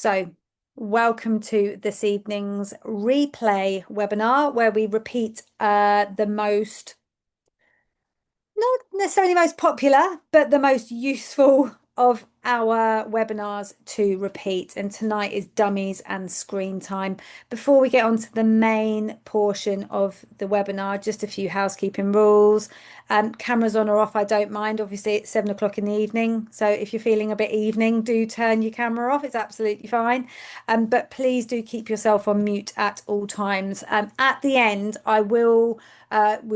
So, welcome to this evening's replay webinar where we repeat the most, not necessarily most popular, but the most useful of our webinars to repeat. And tonight is dummies and screen time. Before we get on to the main portion of the webinar, just a few housekeeping rules. Cameras on or off, I don't mind. Obviously, it's 7 o'clock in the evening. So if you're feeling a bit evening, do turn your camera off. It's absolutely fine. But please do keep yourself on mute at all times. At the end, we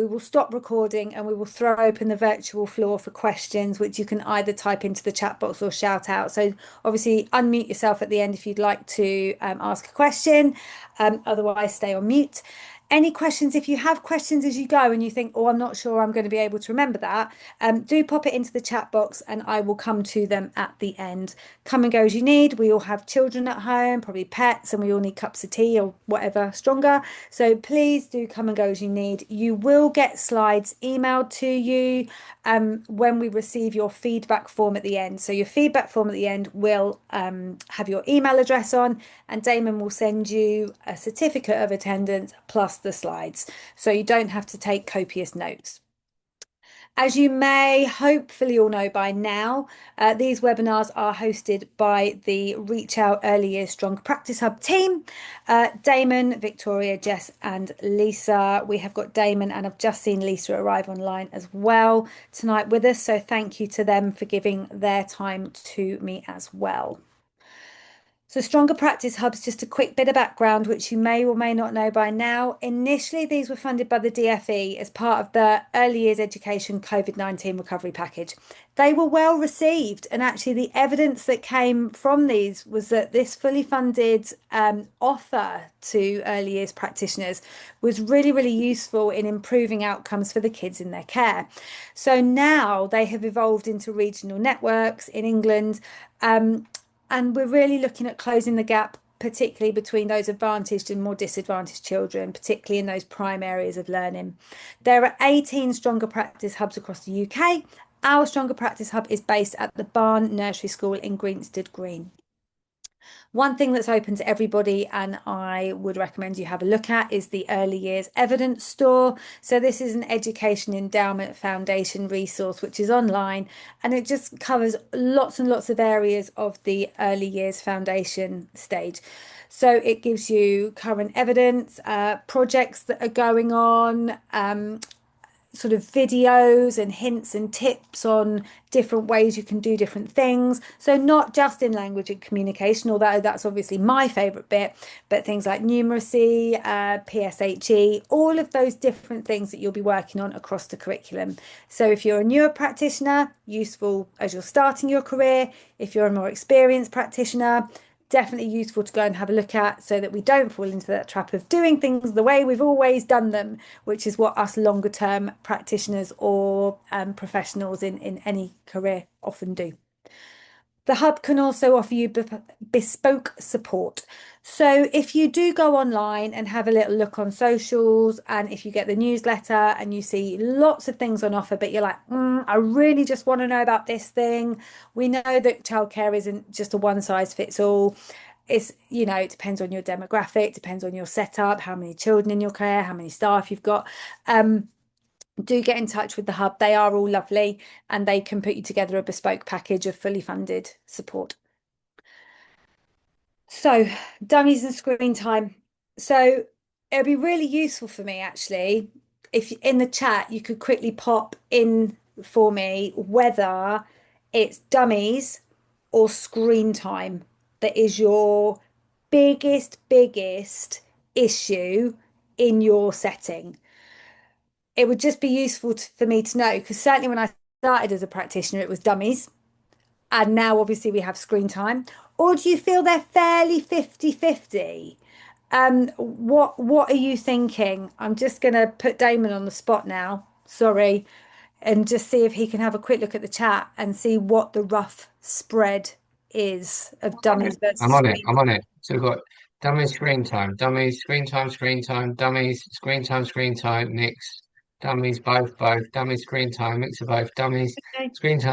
will stop recording and we will throw open the virtual floor for questions, which you can either type into the chat box or shout out. So obviously unmute yourself at the end if you'd like to ask a question. Otherwise, stay on mute. Any questions, if you have questions as you go and you think, oh, I'm not sure I'm going to be able to remember that, do pop it into the chat box and I will come to them at the end. Come and go as you need. We all have children at home, probably pets, and we all need cups of tea or whatever stronger. So please do come and go as you need. You will get slides emailed to you when we receive your feedback form at the end. So your feedback form at the end will have your email address on, and Damon will send you a certificate of attendance plus the slides. So you don't have to take copious notes. As you may hopefully all know by now, these webinars are hosted by the Reach Out Early Years Strong Practice Hub team. Damon, Victoria, Jess and Lisa. We have got Damon and I've just seen Lisa arrive online as well tonight with us. So thank you to them for giving their time to me as well. So Stronger Practice Hubs, just a quick bit of background, which you may or may not know by now. Initially, these were funded by the DFE as part of the Early Years Education COVID-19 Recovery Package. They were well received, and actually the evidence that came from these was that this fully funded offer to early years practitioners was really, really useful in improving outcomes for the kids in their care. So now they have evolved into regional networks in England. And we're really looking at closing the gap, particularly between those advantaged and more disadvantaged children, particularly in those prime areas of learning. There are 18 Stronger Practice Hubs across the UK. Our Stronger Practice Hub is based at the Barn Nursery School in Greenstead Green. One thing that's open to everybody and I would recommend you have a look at is the Early Years Evidence Store. So this is an education endowment foundation resource which is online, and it just covers lots and lots of areas of the early years foundation stage. So it gives you current evidence, projects that are going on, sort of videos and hints and tips on different ways you can do different things. So not just in language and communication, although that's obviously my favourite bit, but things like numeracy, PSHE, all of those different things that you'll be working on across the curriculum. So if you're a newer practitioner, useful as you're starting your career. If you're a more experienced practitioner, definitely useful to go and have a look at, so that we don't fall into that trap of doing things the way we've always done them, which is what us longer term practitioners or professionals in any career often do. The hub can also offer you bespoke support. So if you do go online and have a little look on socials, and if you get the newsletter and you see lots of things on offer, but you're like, I really just want to know about this thing. We know that childcare isn't just a one size fits all. It's, it depends on your demographic, depends on your setup, how many children in your care, how many staff you've got. Do get in touch with the hub. They are all lovely and they can put you together a bespoke package of fully funded support. So, dummies and screen time. So, it'd be really useful for me actually if in the chat you could quickly pop in for me whether it's dummies or screen time that is your biggest issue in your setting. It would just be useful for me to know, because certainly when I started as a practitioner, it was dummies. And now obviously we have screen time. Or do you feel they're fairly 50-50? What are you thinking? I'm just going to put Damon on the spot now. Sorry. And just see if he can have a quick look at the chat and see what the rough spread is of dummies I'm versus on it. screen I'm on time. it. So we've got dummies screen time, dummies screen time, dummies screen time, screen time, mix. Dummies, both. Dummies, screen time, mix of both. Dummies, Okay.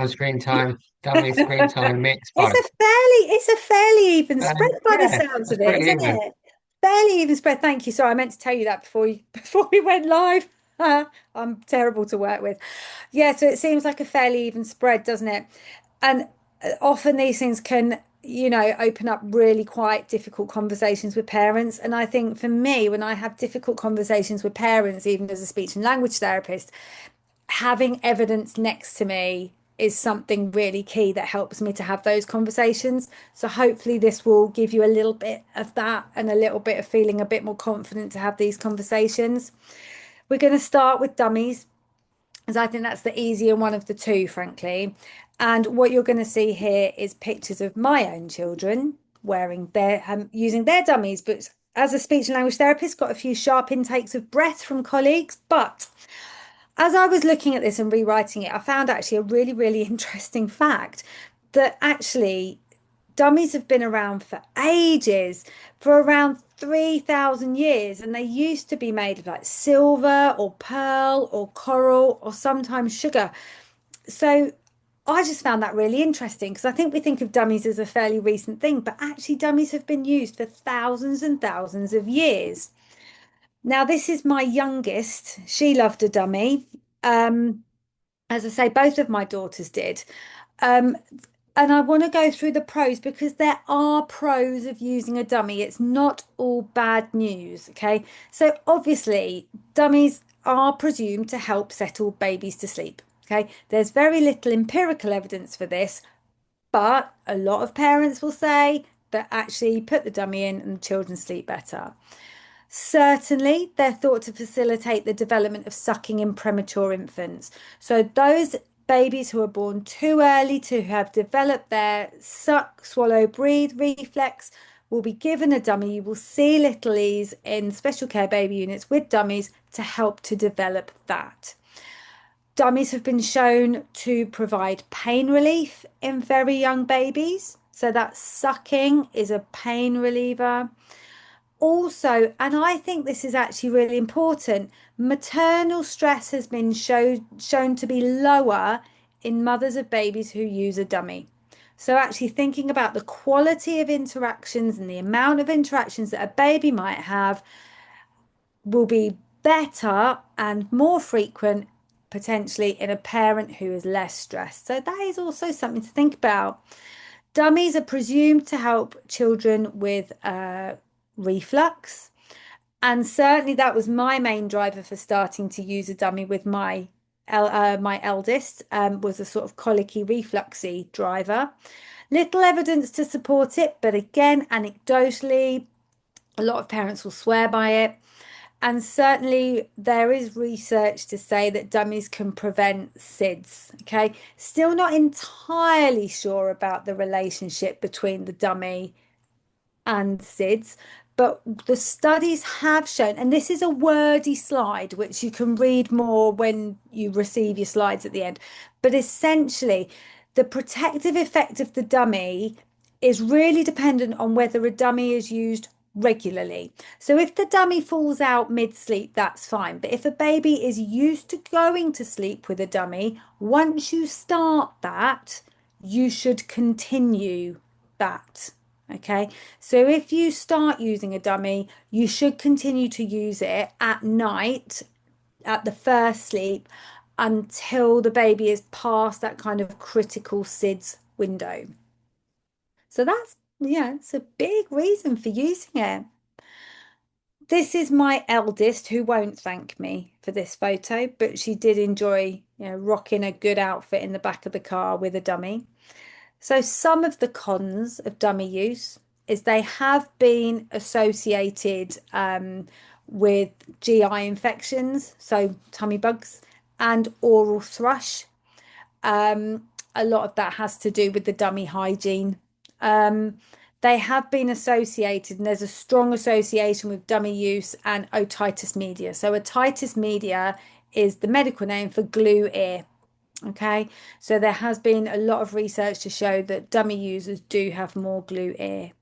screen time. Dummies, screen time, mix both. It's a fairly even spread by the Yeah, sounds that's of it, pretty isn't even. it? Fairly even spread. Thank you. Sorry, I meant to tell you that before before we went live. I'm terrible to work with. Yeah, so it seems like a fairly even spread, doesn't it? And often these things can, open up really quite difficult conversations with parents. And I think for me, when I have difficult conversations with parents, even as a speech and language therapist, having evidence next to me is something really key that helps me to have those conversations. So hopefully this will give you a little bit of that and a little bit of feeling a bit more confident to have these conversations. We're going to start with dummies, as I think that's the easier one of the two, frankly. And what you're going to see here is pictures of my own children wearing their using their dummies. But as a speech and language therapist, got a few sharp intakes of breath from colleagues. But as I was looking at this and rewriting it, I found actually a really, really interesting fact that actually dummies have been around for ages, for around 3,000 years, and they used to be made of like silver or pearl or coral or sometimes sugar. So I just found that really interesting because I think we think of dummies as a fairly recent thing, but actually dummies have been used for thousands and thousands of years. Now, this is my youngest. She loved a dummy. Um, as I say, both of my daughters did. Um, and I want to go through the pros because there are pros of using a dummy. It's not all bad news. Okay. So obviously, dummies are presumed to help settle babies to sleep. Okay. There's very little empirical evidence for this, but a lot of parents will say that actually put the dummy in and the children sleep better. Certainly, they're thought to facilitate the development of sucking in premature infants. So, those babies who are born too early to have developed their suck, swallow, breathe reflex will be given a dummy. You will see littlies in special care baby units with dummies to help to develop that. Dummies have been shown to provide pain relief in very young babies. So, that sucking is a pain reliever. Also, and I think this is actually really important, maternal stress has been shown to be lower in mothers of babies who use a dummy. So, actually, thinking about the quality of interactions and the amount of interactions that a baby might have will be better and more frequent potentially in a parent who is less stressed. So, that is also something to think about. Dummies are presumed to help children with reflux. And certainly that was my main driver for starting to use a dummy with my eldest, was a sort of colicky refluxy driver. Little evidence to support it, but again, anecdotally, a lot of parents will swear by it. And certainly there is research to say that dummies can prevent SIDS. Okay. Still not entirely sure about the relationship between the dummy and SIDS. But the studies have shown, and this is a wordy slide, which you can read more when you receive your slides at the end. But essentially, the protective effect of the dummy is really dependent on whether a dummy is used regularly. So if the dummy falls out mid-sleep, that's fine. But if a baby is used to going to sleep with a dummy, once you start that, you should continue that. Okay, so if you start using a dummy, you should continue to use it at night at the first sleep until the baby is past that kind of critical SIDS window. So that's, yeah, it's a big reason for using it. This is my eldest who won't thank me for this photo, but she did enjoy, rocking a good outfit in the back of the car with a dummy. So some of the cons of dummy use is they have been associated with GI infections, so tummy bugs and oral thrush. A lot of that has to do with the dummy hygiene. Um, they have been associated, and there's a strong association with dummy use and otitis media. So otitis media is the medical name for glue ear. Okay, so there has been a lot of research to show that dummy users do have more glue ear.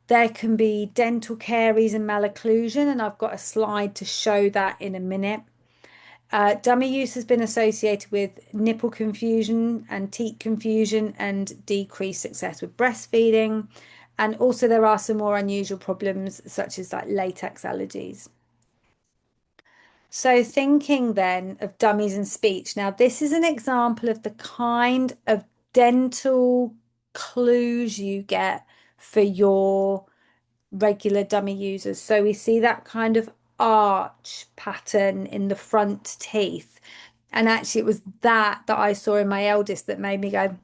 There can be dental caries and malocclusion, and I've got a slide to show that in a minute. Dummy use has been associated with nipple confusion and teat confusion and decreased success with breastfeeding. And also there are some more unusual problems such as like latex allergies. So thinking then of dummies and speech. Now, this is an example of the kind of dental clues you get for your regular dummy users. So we see that kind of arch pattern in the front teeth. And actually, it was that I saw in my eldest that made me go,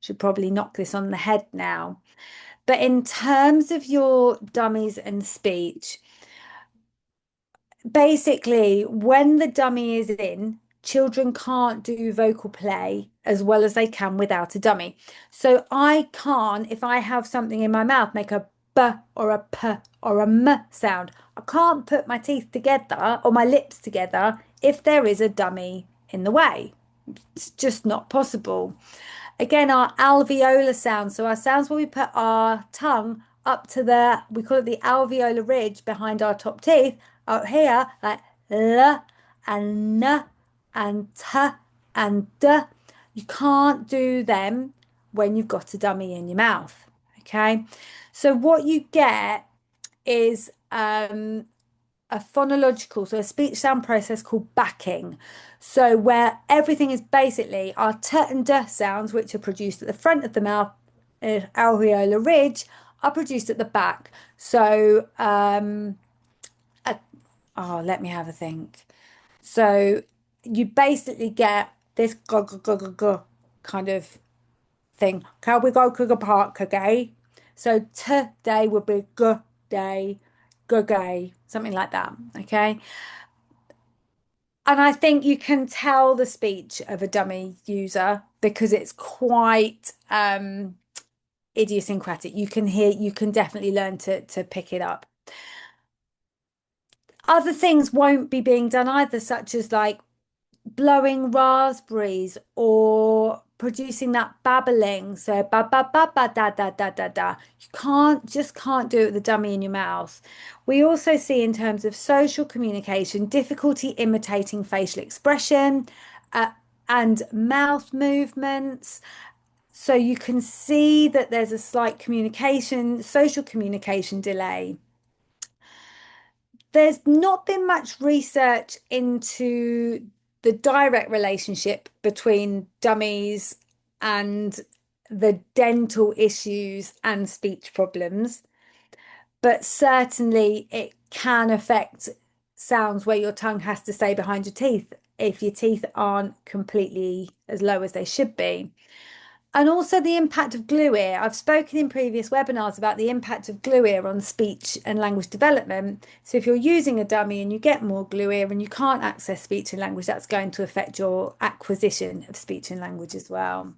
should probably knock this on the head now. But in terms of your dummies and speech, basically, when the dummy is in, children can't do vocal play as well as they can without a dummy. So I can't, if I have something in my mouth, make a b or a p or a m sound. I can't put my teeth together or my lips together if there is a dummy in the way. It's just not possible. Again, our alveolar sounds. So our sounds where we put our tongue up to we call it the alveolar ridge behind our top teeth, out here, like L and N and T and D. You can't do them when you've got a dummy in your mouth. Okay. So what you get is a phonological, so a speech sound process called backing. So where everything is basically our t and d sounds, which are produced at the front of the mouth, alveolar ridge, are produced at the back. So, let me have a think. So you basically get this go go go go go kind of thing. Can we go to the park again? So today would be good day, good day, something like that. Okay. And I think you can tell the speech of a dummy user because it's quite idiosyncratic. You can hear, you can definitely learn to pick it up. Other things won't be being done either, such as like blowing raspberries or producing that babbling. So ba ba ba ba da da da da da. You can't do it with the dummy in your mouth. We also see in terms of social communication, difficulty imitating facial expression uh, and mouth movements. So you can see that there's a slight social communication delay. There's not been much research into the direct relationship between dummies and the dental issues and speech problems, but certainly it can affect sounds where your tongue has to stay behind your teeth if your teeth aren't completely as low as they should be. And also the impact of glue ear. I've spoken in previous webinars about the impact of glue ear on speech and language development. So if you're using a dummy and you get more glue ear and you can't access speech and language, that's going to affect your acquisition of speech and language as well.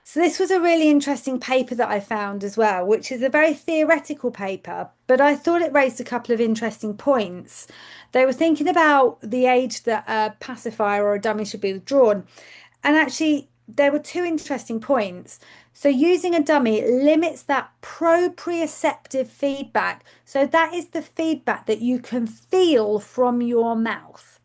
So this was a really interesting paper that I found as well, which is a very theoretical paper, but I thought it raised a couple of interesting points. They were thinking about the age that a pacifier or a dummy should be withdrawn. And actually, there were two interesting points. So using a dummy limits that proprioceptive feedback. So that is the feedback that you can feel from your mouth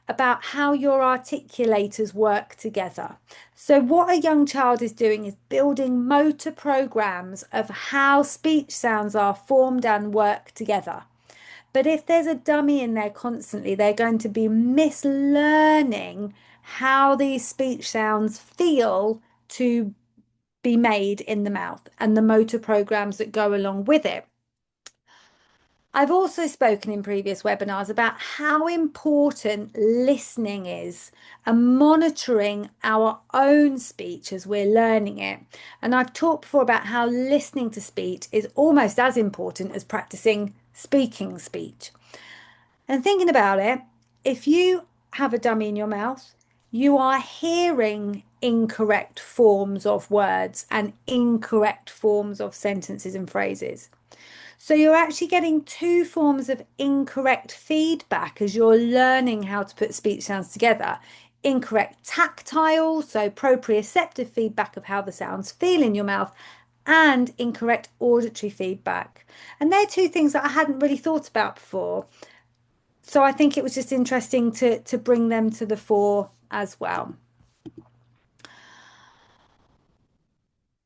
about how your articulators work together. So what a young child is doing is building motor programs of how speech sounds are formed and work together. But if there's a dummy in there constantly, they're going to be mislearning how these speech sounds feel to be made in the mouth and the motor programs that go along with it. I've also spoken in previous webinars about how important listening is and monitoring our own speech as we're learning it. And I've talked before about how listening to speech is almost as important as practicing speaking speech. And thinking about it, if you have a dummy in your mouth, you are hearing incorrect forms of words and incorrect forms of sentences and phrases. So you're actually getting two forms of incorrect feedback as you're learning how to put speech sounds together. Incorrect tactile, so proprioceptive feedback of how the sounds feel in your mouth, and incorrect auditory feedback. And they're two things that I hadn't really thought about before. So I think it was just interesting to bring them to the fore as well.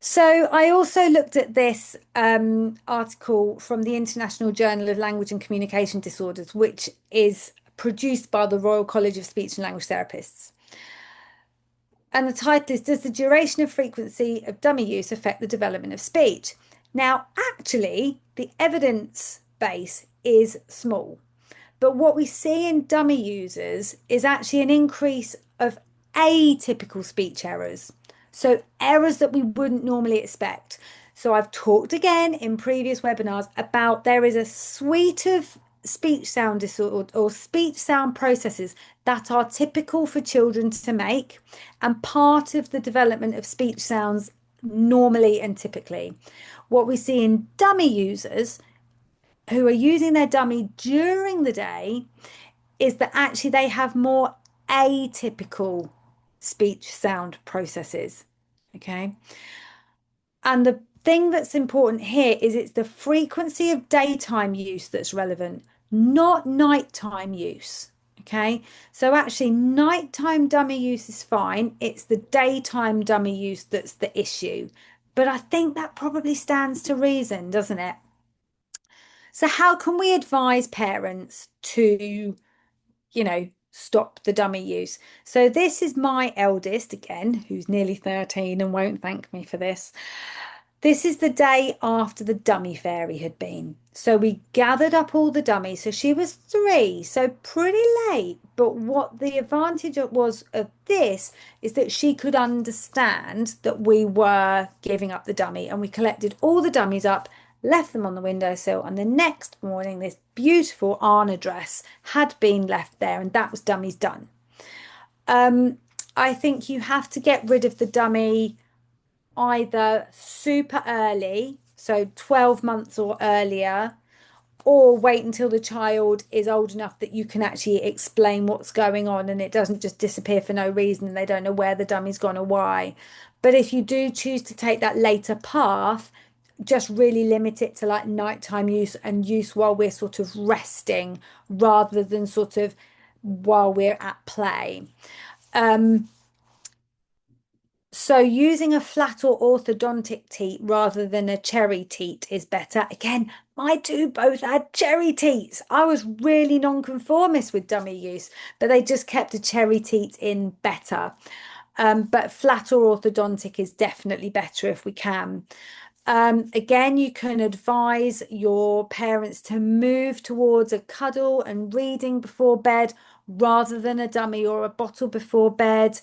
So I also looked at this article from the International Journal of Language and Communication Disorders, which is produced by the Royal College of Speech and Language Therapists. And the title is, Does the duration of frequency of dummy use affect the development of speech? Now, actually, the evidence base is small. But what we see in dummy users is actually an increase of atypical speech errors. So errors that we wouldn't normally expect. So I've talked again in previous webinars about there is a suite of speech sound disorder or speech sound processes that are typical for children to make and part of the development of speech sounds normally and typically. What we see in dummy users who are using their dummy during the day is that actually they have more atypical speech sound processes. Okay. And the thing that's important here is it's the frequency of daytime use that's relevant, not nighttime use. Okay. So actually, nighttime dummy use is fine. It's the daytime dummy use that's the issue. But I think that probably stands to reason, doesn't it? So, how can we advise parents to, stop the dummy use? So, this is my eldest again, who's nearly 13 and won't thank me for this. This is the day after the dummy fairy had been. So we gathered up all the dummies. So she was 3, so pretty late. But what the advantage was of this is that she could understand that we were giving up the dummy, and we collected all the dummies up, left them on the windowsill, and the next morning this beautiful Anna dress had been left there, and that was dummies done. I think you have to get rid of the dummy either super early, so 12 months or earlier, or wait until the child is old enough that you can actually explain what's going on and it doesn't just disappear for no reason and they don't know where the dummy's gone or why. But if you do choose to take that later path, just really limit it to like nighttime use and use while we're sort of resting rather than sort of while we're at play. So using a flat or orthodontic teat rather than a cherry teat is better. Again, my two both had cherry teats. I was really non-conformist with dummy use, but they just kept a cherry teat in better. But flat or orthodontic is definitely better if we can. Again, you can advise your parents to move towards a cuddle and reading before bed rather than a dummy or a bottle before bed.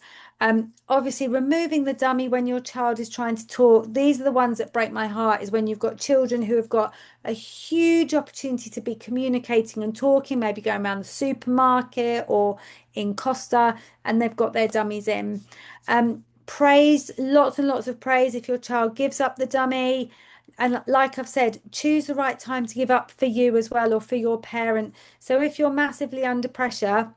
Obviously, removing the dummy when your child is trying to talk. These are the ones that break my heart, is when you've got children who have got a huge opportunity to be communicating and talking, maybe going around the supermarket or in Costa, and they've got their dummies in. Praise, lots and lots of praise if your child gives up the dummy. And like I've said, choose the right time to give up for you as well or for your parent. So if you're massively under pressure,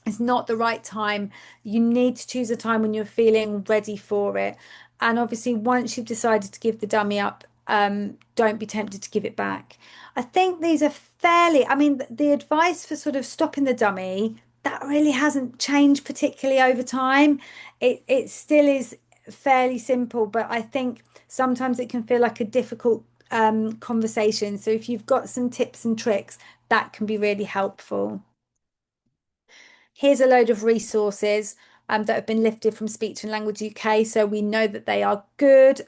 it's not the right time. You need to choose a time when you're feeling ready for it. And obviously, once you've decided to give the dummy up, don't be tempted to give it back. I think these are fairly, I mean, the advice for sort of stopping the dummy, that really hasn't changed particularly over time. It still is fairly simple, but I think sometimes it can feel like a difficult conversation. So if you've got some tips and tricks, that can be really helpful. Here's a load of resources that have been lifted from Speech and Language UK. So we know that they are good,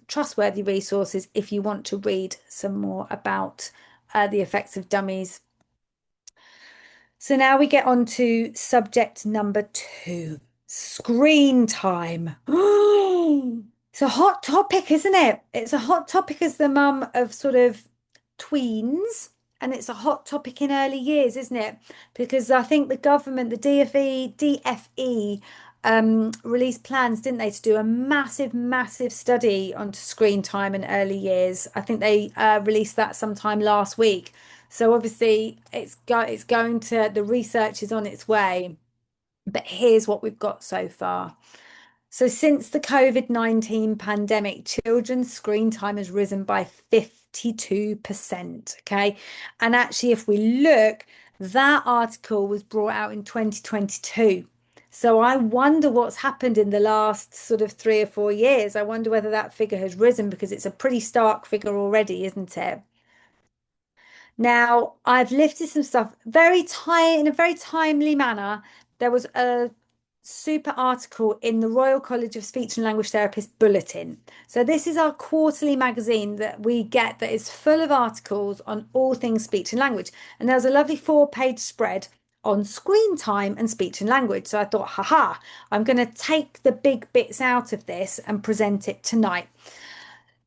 trustworthy resources if you want to read some more about the effects of dummies. So now we get on to subject number 2, screen time. It's a hot topic, isn't it? It's a hot topic as the mum of sort of tweens, and it's a hot topic in early years, isn't it? Because I think the government, the DFE, released plans, didn't they, to do a massive, massive study onto screen time in early years. I think they released that sometime last week. So obviously it's going to, the research is on its way. But here's what we've got so far. So since the COVID-19 pandemic, children's screen time has risen by 52%. Okay. And actually, if we look, that article was brought out in 2022. So I wonder what's happened in the last sort of 3 or 4 years. I wonder whether that figure has risen because it's a pretty stark figure already, isn't it? Now, I've lifted some stuff in a very timely manner. There was a super article in the Royal College of Speech and Language Therapists Bulletin. So this is our quarterly magazine that we get that is full of articles on all things speech and language. And there was a lovely 4-page spread on screen time and speech and language. So I thought, haha, I'm going to take the big bits out of this and present it tonight.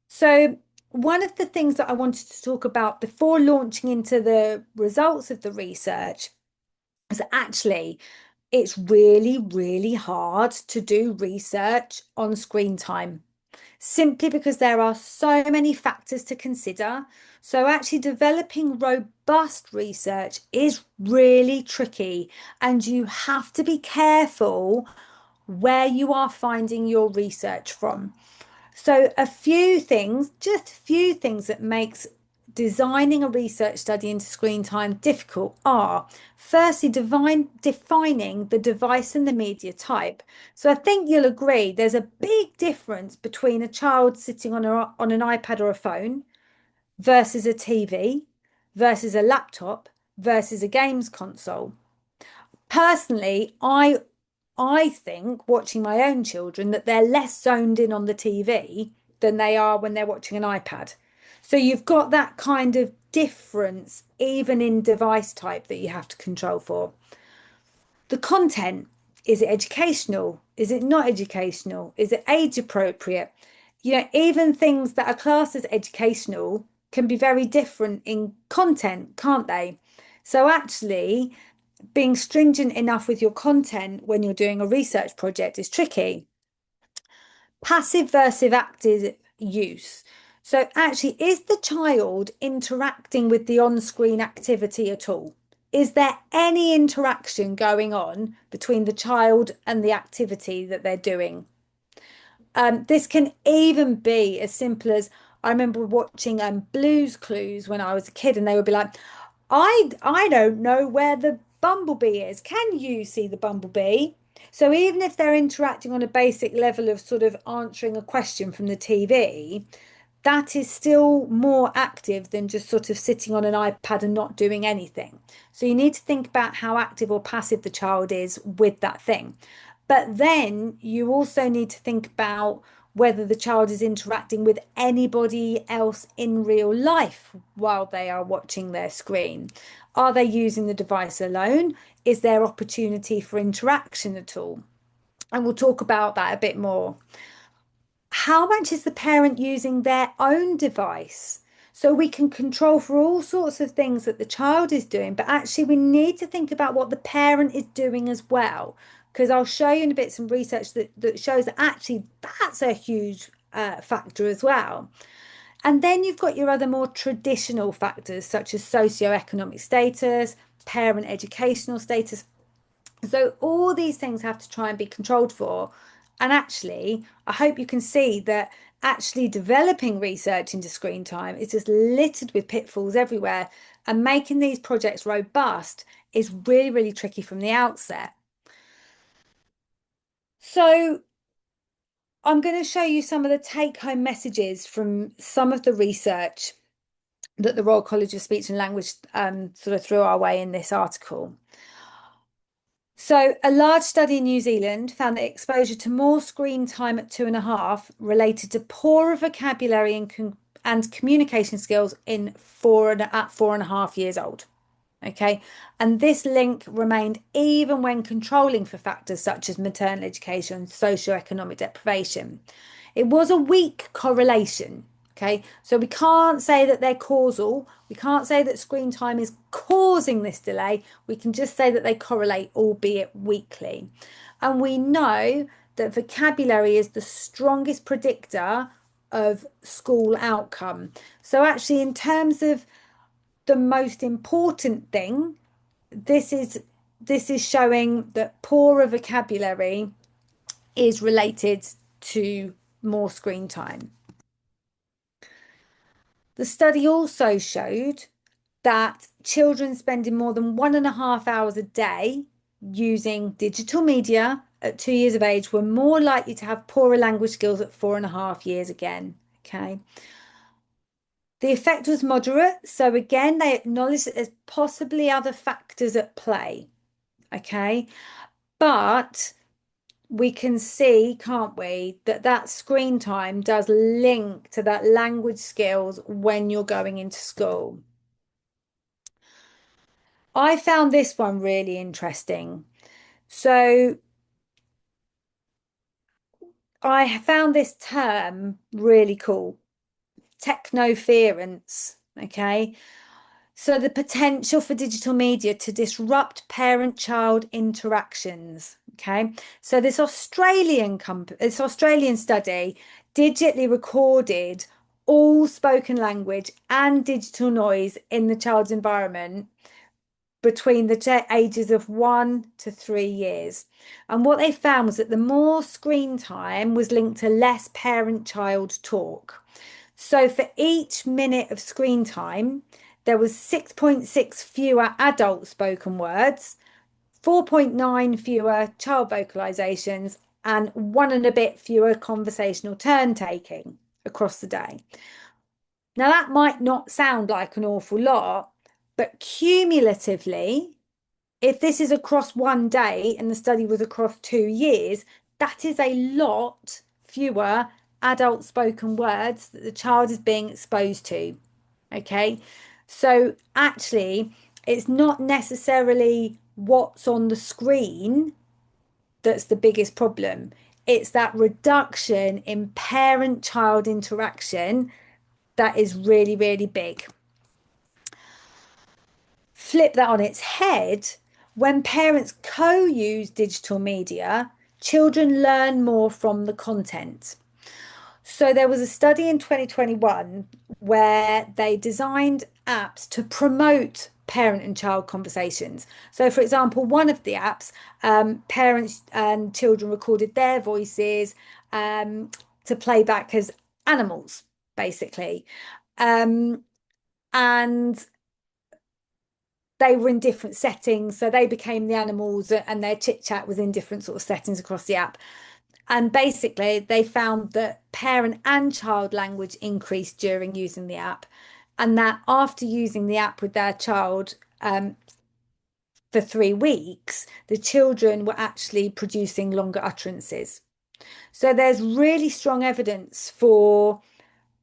So, one of the things that I wanted to talk about before launching into the results of the research is actually it's really, really hard to do research on screen time simply because there are so many factors to consider. So, actually, developing robust research is really tricky, and you have to be careful where you are finding your research from. So a few things, just a few things that makes designing a research study into screen time difficult are firstly defining the device and the media type. So I think you'll agree there's a big difference between a child sitting on an iPad or a phone versus a TV versus a laptop versus a games console. Personally, I think watching my own children that they're less zoned in on the TV than they are when they're watching an iPad. So you've got that kind of difference even in device type that you have to control for. The content, is it educational? Is it not educational? Is it age appropriate? Even things that are classed as educational can be very different in content, can't they? So actually, being stringent enough with your content when you're doing a research project is tricky. Passive versus active use. So, actually, is the child interacting with the on screen activity at all? Is there any interaction going on between the child and the activity that they're doing? This can even be as simple as I remember watching Blues Clues when I was a kid, and they would be like, I don't know where the bumblebee is. Can you see the bumblebee? So even if they're interacting on a basic level of sort of answering a question from the TV, that is still more active than just sort of sitting on an iPad and not doing anything. So you need to think about how active or passive the child is with that thing. But then you also need to think about whether the child is interacting with anybody else in real life while they are watching their screen. Are they using the device alone? Is there opportunity for interaction at all? And we'll talk about that a bit more. How much is the parent using their own device? So we can control for all sorts of things that the child is doing, but actually we need to think about what the parent is doing as well. Because I'll show you in a bit some research that shows that actually that's a huge factor as well. And then you've got your other more traditional factors such as socioeconomic status, parent educational status. So all these things have to try and be controlled for. And actually, I hope you can see that actually developing research into screen time is just littered with pitfalls everywhere. And making these projects robust is really, really tricky from the outset. So I'm going to show you some of the take-home messages from some of the research that the Royal College of Speech and Language sort of threw our way in this article. So, a large study in New Zealand found that exposure to more screen time at 2.5 related to poorer vocabulary and communication skills at 4.5 years old. Okay, and this link remained even when controlling for factors such as maternal education and socioeconomic deprivation. It was a weak correlation. Okay, so we can't say that they're causal. We can't say that screen time is causing this delay. We can just say that they correlate, albeit weakly. And we know that vocabulary is the strongest predictor of school outcome. So, actually, in terms of the most important thing, this is showing that poorer vocabulary is related to more screen time. The study also showed that children spending more than 1.5 hours a day using digital media at 2 years of age were more likely to have poorer language skills at 4.5 years again. Okay. The effect was moderate. So again, they acknowledged that there's possibly other factors at play. Okay. But we can see, can't we, that that screen time does link to that language skills when you're going into school. I found this one really interesting. So I found this term really cool, technoference. Okay. So the potential for digital media to disrupt parent-child interactions. Okay. So this Australian study digitally recorded all spoken language and digital noise in the child's environment between the ages of 1 to 3 years. And what they found was that the more screen time was linked to less parent-child talk. So for each minute of screen time, there was 6.6 fewer adult spoken words, 4.9 fewer child vocalizations, and one and a bit fewer conversational turn taking across the day. Now, that might not sound like an awful lot, but cumulatively, if this is across one day and the study was across 2 years, that is a lot fewer adult spoken words that the child is being exposed to. Okay. So actually, it's not necessarily what's on the screen that's the biggest problem. It's that reduction in parent-child interaction that is really, really big. Flip that on its head, when parents co-use digital media, children learn more from the content. So there was a study in 2021 where they designed apps to promote parent and child conversations. So, for example, one of the apps, parents and children recorded their voices to play back as animals, basically. And they were in different settings. So they became the animals and their chit chat was in different sort of settings across the app. And basically, they found that parent and child language increased during using the app, and that after using the app with their child for 3 weeks, the children were actually producing longer utterances. So there's really strong evidence for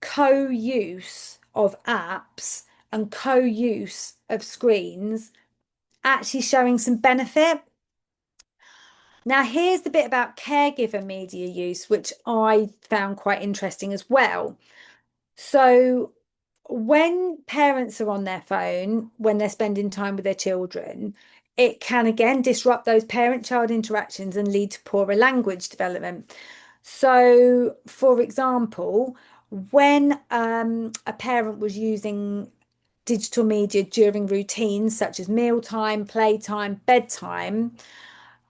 co-use of apps and co-use of screens actually showing some benefit. Now, here's the bit about caregiver media use, which I found quite interesting as well. So, when parents are on their phone, when they're spending time with their children, it can again disrupt those parent-child interactions and lead to poorer language development. So, for example, when a parent was using digital media during routines such as mealtime, playtime, bedtime,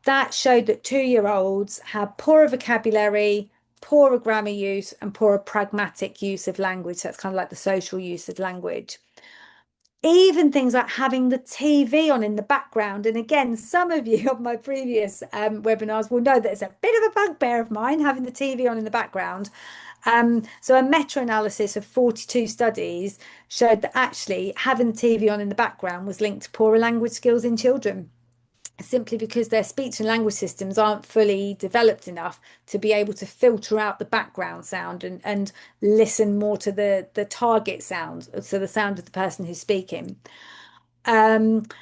that showed that 2-year-olds had poorer vocabulary, poorer grammar use, and poorer pragmatic use of language. So that's kind of like the social use of language. Even things like having the TV on in the background. And again, some of you on my previous webinars will know that it's a bit of a bugbear of mine having the TV on in the background. So a meta-analysis of 42 studies showed that actually having the TV on in the background was linked to poorer language skills in children, simply because their speech and language systems aren't fully developed enough to be able to filter out the background sound and listen more to the target sound, so the sound of the person who's speaking. And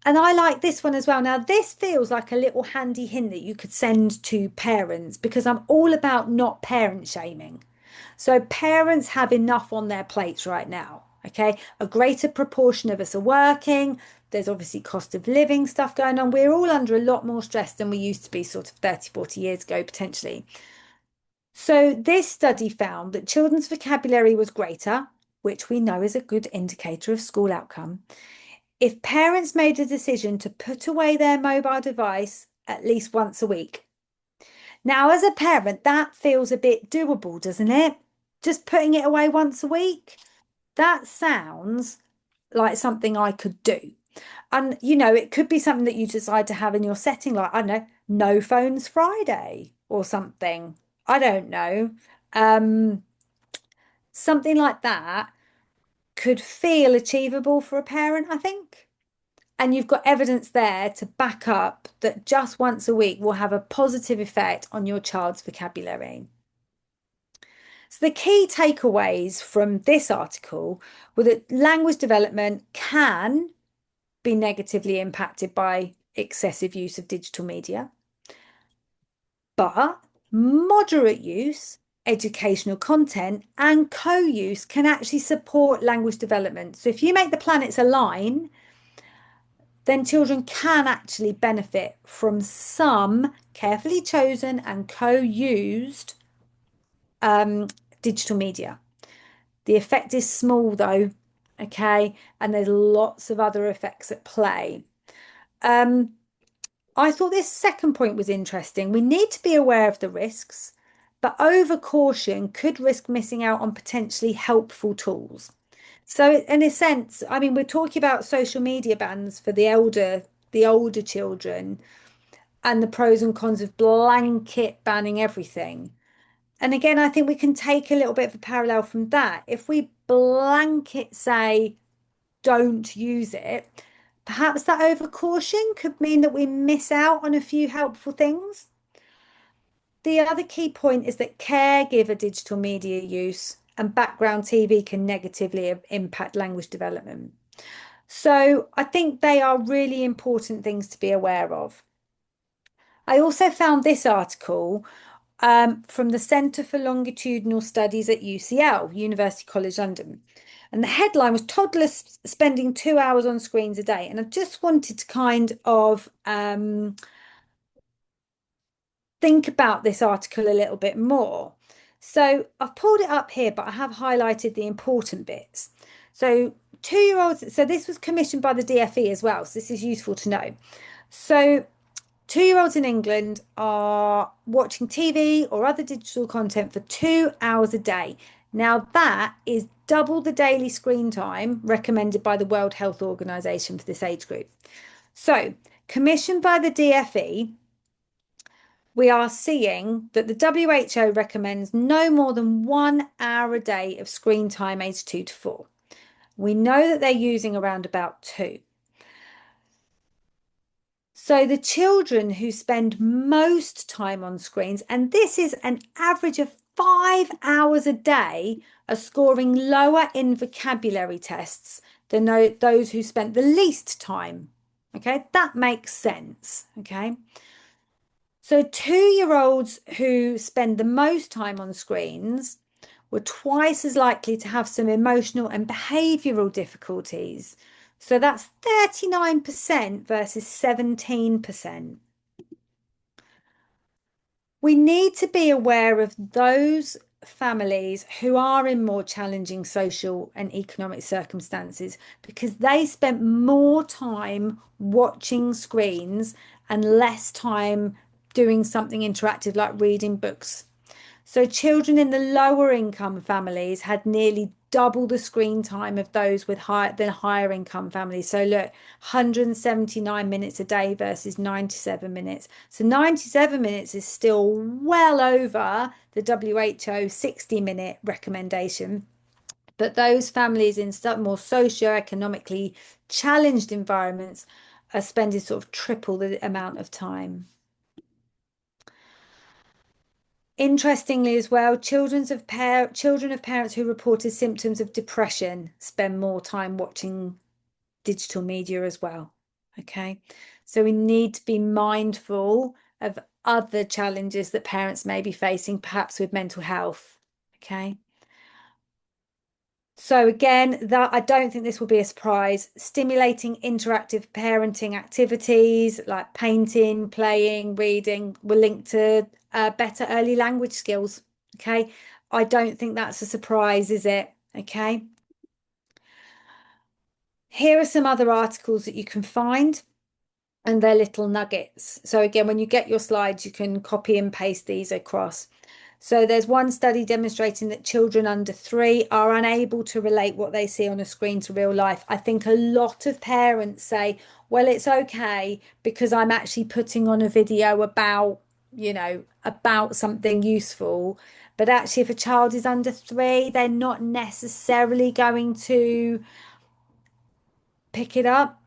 I like this one as well. Now, this feels like a little handy hint that you could send to parents, because I'm all about not parent shaming. So parents have enough on their plates right now. Okay. A greater proportion of us are working. There's obviously cost of living stuff going on. We're all under a lot more stress than we used to be sort of 30, 40 years ago, potentially. So this study found that children's vocabulary was greater, which we know is a good indicator of school outcome, if parents made a decision to put away their mobile device at least once a week. Now, as a parent, that feels a bit doable, doesn't it? Just putting it away once a week. That sounds like something I could do. And, it could be something that you decide to have in your setting, like, I don't know, no phones Friday or something. I don't know. Um, Something like that could feel achievable for a parent, I think. And you've got evidence there to back up that just once a week will have a positive effect on your child's vocabulary. So, the key takeaways from this article were that language development can be negatively impacted by excessive use of digital media, but moderate use, educational content, and co use can actually support language development. So, if you make the planets align, then children can actually benefit from some carefully chosen and co-used digital media. The effect is small though, okay, and there's lots of other effects at play. Um, I thought this second point was interesting. We need to be aware of the risks, but over caution could risk missing out on potentially helpful tools. So in a sense, I mean, we're talking about social media bans for the older children, and the pros and cons of blanket banning everything. And again, I think we can take a little bit of a parallel from that. If we blanket say, don't use it, perhaps that overcaution could mean that we miss out on a few helpful things. The other key point is that caregiver digital media use and background TV can negatively impact language development. So I think they are really important things to be aware of. I also found this article from the Centre for Longitudinal Studies at UCL, University College London. And the headline was Toddlers Spending 2 hours on Screens a Day. And I just wanted to kind of think about this article a little bit more. So I've pulled it up here, but I have highlighted the important bits. So 2-year-olds, so this was commissioned by the DFE as well. So this is useful to know. So 2-year-olds in England are watching TV or other digital content for 2 hours a day. Now, that is double the daily screen time recommended by the World Health Organization for this age group. So, commissioned by the DFE, we are seeing that the WHO recommends no more than 1 hour a day of screen time aged 2 to 4. We know that they're using around about 2. So the children who spend most time on screens, and this is an average of 5 hours a day, are scoring lower in vocabulary tests than those who spent the least time. Okay, that makes sense. Okay. So 2-year-olds who spend the most time on screens were twice as likely to have some emotional and behavioural difficulties. So that's 39% versus 17%. We need to be aware of those families who are in more challenging social and economic circumstances because they spent more time watching screens and less time doing something interactive like reading books. So children in the lower income families had nearly double the screen time of those with higher income families. So look, 179 minutes a day versus 97 minutes. So 97 minutes is still well over the WHO 60-minute recommendation. But those families in more socio-economically challenged environments are spending sort of triple the amount of time. Interestingly, as well, children of parents who reported symptoms of depression spend more time watching digital media as well. Okay, so we need to be mindful of other challenges that parents may be facing, perhaps with mental health. Okay. So again, that I don't think this will be a surprise. Stimulating interactive parenting activities like painting, playing, reading will link to better early language skills. Okay. I don't think that's a surprise, is it? Okay. Here are some other articles that you can find. and they're little nuggets. So again, when you get your slides, you can copy and paste these across. So there's one study demonstrating that children under 3 are unable to relate what they see on a screen to real life. I think a lot of parents say, well, it's okay because I'm actually putting on a video about, about something useful. But actually, if a child is under 3, they're not necessarily going to pick it up.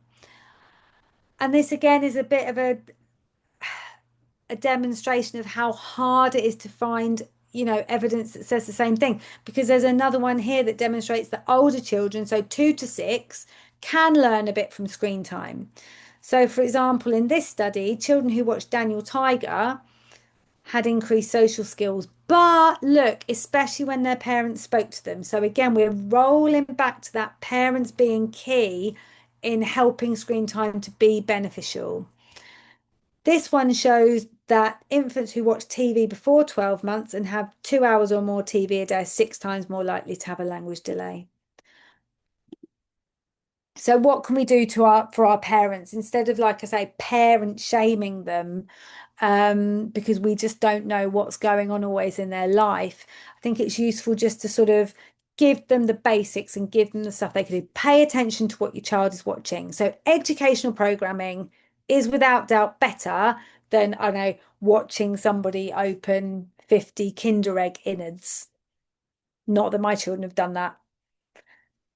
And this again is a bit of a demonstration of how hard it is to find, evidence that says the same thing. Because there's another one here that demonstrates that older children, so 2 to 6, can learn a bit from screen time. So, for example, in this study, children who watched Daniel Tiger had increased social skills. But look, especially when their parents spoke to them. So, again, we're rolling back to that parents being key in helping screen time to be beneficial. This one shows that infants who watch TV before 12 months and have 2 hours or more TV a day are 6 times more likely to have a language delay. So what can we do for our parents instead of, like I say, parent shaming them, because we just don't know what's going on always in their life. I think it's useful just to sort of give them the basics and give them the stuff they can do. Pay attention to what your child is watching. So educational programming is without doubt better than, I don't know, watching somebody open 50 Kinder Egg innards. Not that my children have done that.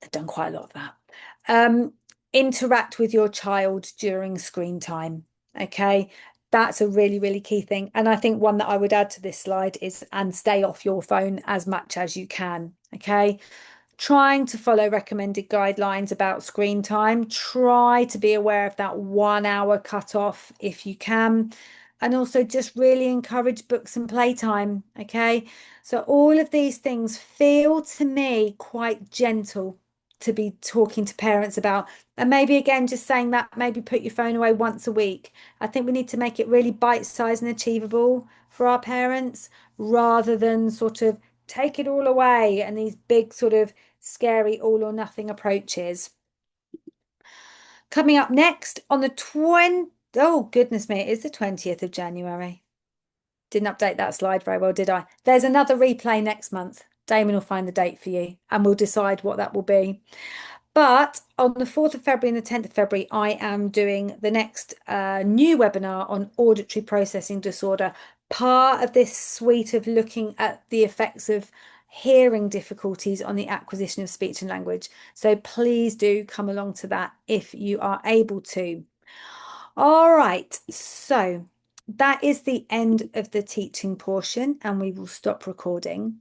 They've done quite a lot of that. Interact with your child during screen time. Okay. That's a really, really key thing. And I think one that I would add to this slide is and stay off your phone as much as you can. Okay. Trying to follow recommended guidelines about screen time. Try to be aware of that 1 hour cutoff if you can. And also just really encourage books and playtime. Okay. So all of these things feel to me quite gentle to be talking to parents about. And maybe again, just saying that maybe put your phone away once a week. I think we need to make it really bite-sized and achievable for our parents rather than sort of take it all away and these big sort of scary all or nothing approaches. Coming up next on the 20th, oh goodness me, it is the 20th of January. Didn't update that slide very well, did I? There's another replay next month. Damon will find the date for you and we'll decide what that will be. But on the 4th of February and the 10th of February, I am doing the next new webinar on auditory processing disorder, part of this suite of looking at the effects of hearing difficulties on the acquisition of speech and language. So please do come along to that if you are able to. All right, so that is the end of the teaching portion, and we will stop recording.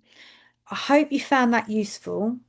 I hope you found that useful.